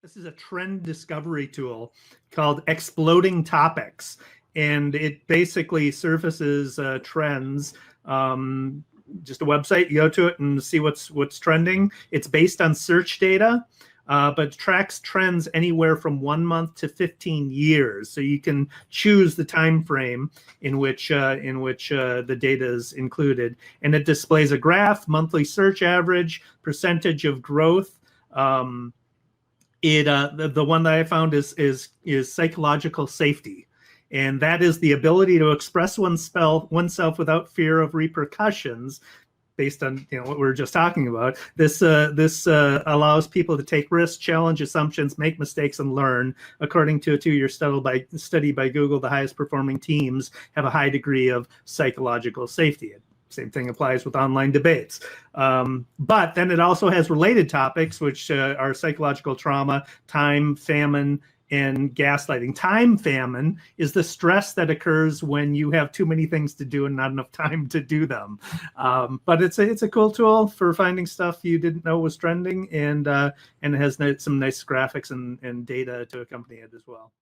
This is a trend discovery tool called Exploding Topics, and it basically surfaces trends. Just a website, you go to it and see what's trending. It's based on search data, but tracks trends anywhere from 1 month to 15 years. So you can choose the time frame in which the data is included, and it displays a graph, monthly search average, percentage of growth. The one that I found is psychological safety, and that is the ability to express oneself without fear of repercussions, based on what we were just talking about. This allows people to take risks, challenge assumptions, make mistakes, and learn. According to a 2-year study by Google, the highest performing teams have a high degree of psychological safety. Same thing applies with online debates. But then it also has related topics, which are psychological trauma, time, famine, and gaslighting. Time famine is the stress that occurs when you have too many things to do and not enough time to do them. But it's a cool tool for finding stuff you didn't know was trending, and it has some nice graphics and data to accompany it as well.